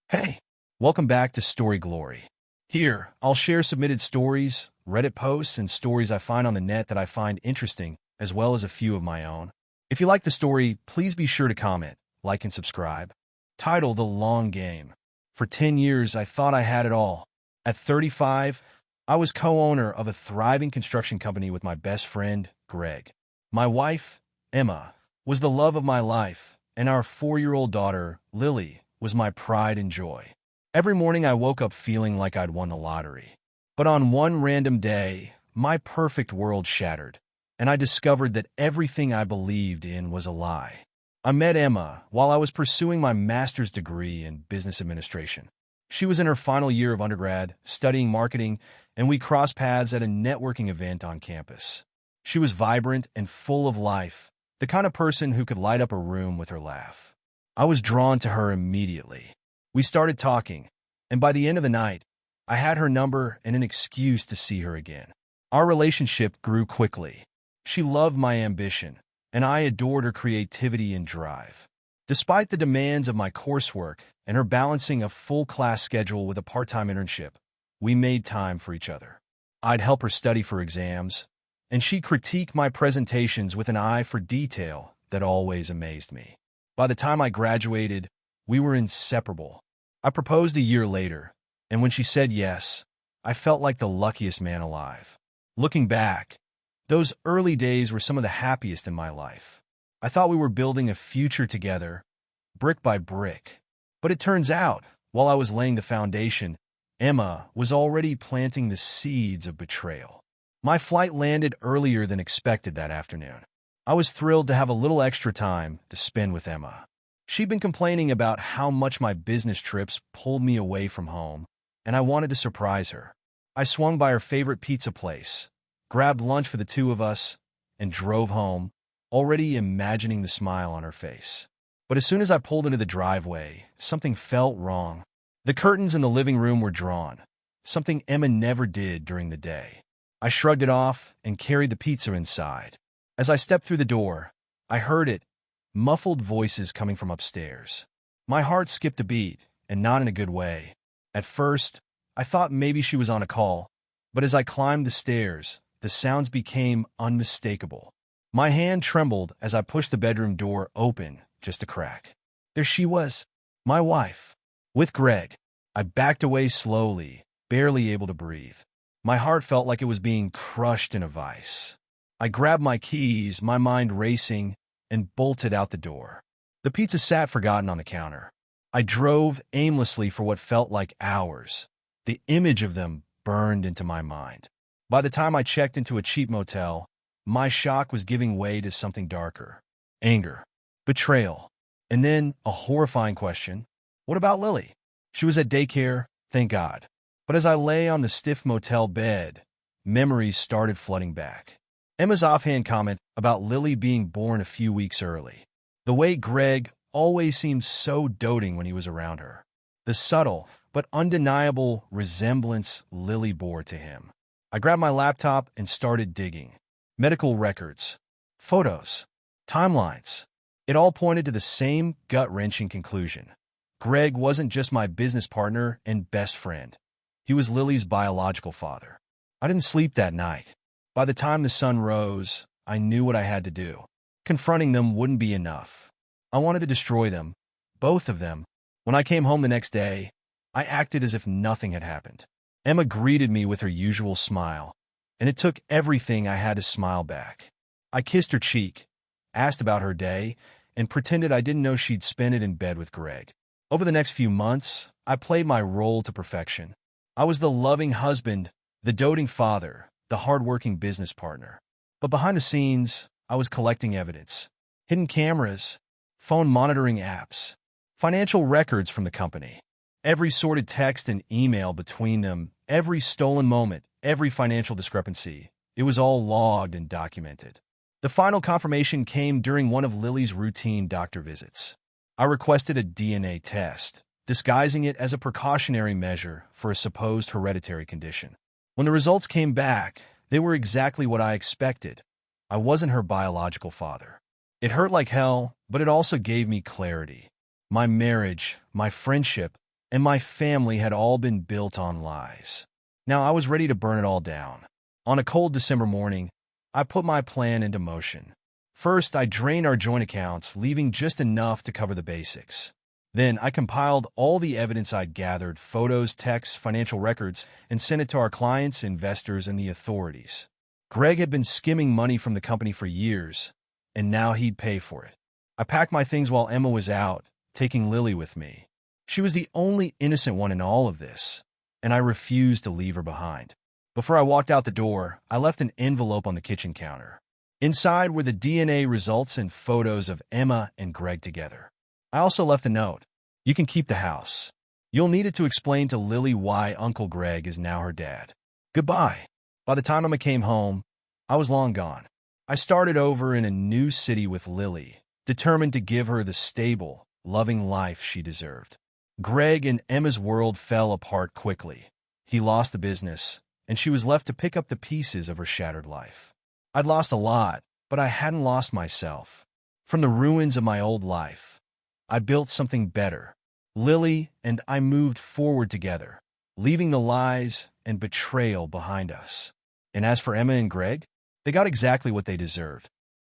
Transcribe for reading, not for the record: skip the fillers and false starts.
Hey, welcome back to Story Glory. Here, I'll share submitted stories, Reddit posts, and stories I find on the net that I find interesting, as well as a few of my own. If you like the story, please be sure to comment, like, and subscribe. Title: The Long Game. For 10 years, I thought I had it all. At 35, I was co-owner of a thriving construction company with my best friend, Greg. My wife, Emma, was the love of my life, and our 4-year-old daughter, Lily, was my pride and joy. Every morning I woke up feeling like I'd won the lottery. But on one random day, my perfect world shattered, and I discovered that everything I believed in was a lie. I met Emma while I was pursuing my master's degree in business administration. She was in her final year of undergrad, studying marketing, and we crossed paths at a networking event on campus. She was vibrant and full of life, the kind of person who could light up a room with her laugh. I was drawn to her immediately. We started talking, and by the end of the night, I had her number and an excuse to see her again. Our relationship grew quickly. She loved my ambition, and I adored her creativity and drive. Despite the demands of my coursework and her balancing a full-class schedule with a part-time internship, we made time for each other. I'd help her study for exams, and she'd critique my presentations with an eye for detail that always amazed me. By the time I graduated, we were inseparable. I proposed a year later, and when she said yes, I felt like the luckiest man alive. Looking back, those early days were some of the happiest in my life. I thought we were building a future together, brick by brick. But it turns out, while I was laying the foundation, Emma was already planting the seeds of betrayal. My flight landed earlier than expected that afternoon. I was thrilled to have a little extra time to spend with Emma. She'd been complaining about how much my business trips pulled me away from home, and I wanted to surprise her. I swung by her favorite pizza place, grabbed lunch for the two of us, and drove home, already imagining the smile on her face. But as soon as I pulled into the driveway, something felt wrong. The curtains in the living room were drawn, something Emma never did during the day. I shrugged it off and carried the pizza inside. As I stepped through the door, I heard it, muffled voices coming from upstairs. My heart skipped a beat, and not in a good way. At first, I thought maybe she was on a call, but as I climbed the stairs, the sounds became unmistakable. My hand trembled as I pushed the bedroom door open just a crack. There she was, my wife, with Greg. I backed away slowly, barely able to breathe. My heart felt like it was being crushed in a vice. I grabbed my keys, my mind racing, and bolted out the door. The pizza sat forgotten on the counter. I drove aimlessly for what felt like hours. The image of them burned into my mind. By the time I checked into a cheap motel, my shock was giving way to something darker. Anger, betrayal, and then a horrifying question. What about Lily? She was at daycare, thank God. But as I lay on the stiff motel bed, memories started flooding back. Emma's offhand comment about Lily being born a few weeks early. The way Greg always seemed so doting when he was around her. The subtle but undeniable resemblance Lily bore to him. I grabbed my laptop and started digging. Medical records, photos, timelines. It all pointed to the same gut-wrenching conclusion. Greg wasn't just my business partner and best friend. He was Lily's biological father. I didn't sleep that night. By the time the sun rose, I knew what I had to do. Confronting them wouldn't be enough. I wanted to destroy them, both of them. When I came home the next day, I acted as if nothing had happened. Emma greeted me with her usual smile, and it took everything I had to smile back. I kissed her cheek, asked about her day, and pretended I didn't know she'd spent it in bed with Greg. Over the next few months, I played my role to perfection. I was the loving husband, the doting father, the hard-working business partner. But behind the scenes, I was collecting evidence. Hidden cameras, phone monitoring apps, financial records from the company. Every sorted text and email between them, every stolen moment, every financial discrepancy. It was all logged and documented. The final confirmation came during one of Lily's routine doctor visits. I requested a DNA test, disguising it as a precautionary measure for a supposed hereditary condition. When the results came back, they were exactly what I expected. I wasn't her biological father. It hurt like hell, but it also gave me clarity. My marriage, my friendship, and my family had all been built on lies. Now I was ready to burn it all down. On a cold December morning, I put my plan into motion. First, I drained our joint accounts, leaving just enough to cover the basics. Then, I compiled all the evidence I'd gathered, photos, texts, financial records, and sent it to our clients, investors, and the authorities. Greg had been skimming money from the company for years, and now he'd pay for it. I packed my things while Emma was out, taking Lily with me. She was the only innocent one in all of this, and I refused to leave her behind. Before I walked out the door, I left an envelope on the kitchen counter. Inside were the DNA results and photos of Emma and Greg together. I also left a note. You can keep the house. You'll need it to explain to Lily why Uncle Greg is now her dad. Goodbye. By the time Emma came home, I was long gone. I started over in a new city with Lily, determined to give her the stable, loving life she deserved. Greg and Emma's world fell apart quickly. He lost the business, and she was left to pick up the pieces of her shattered life. I'd lost a lot, but I hadn't lost myself. From the ruins of my old life, I built something better. Lily and I moved forward together, leaving the lies and betrayal behind us. And as for Emma and Greg, they got exactly what they deserved.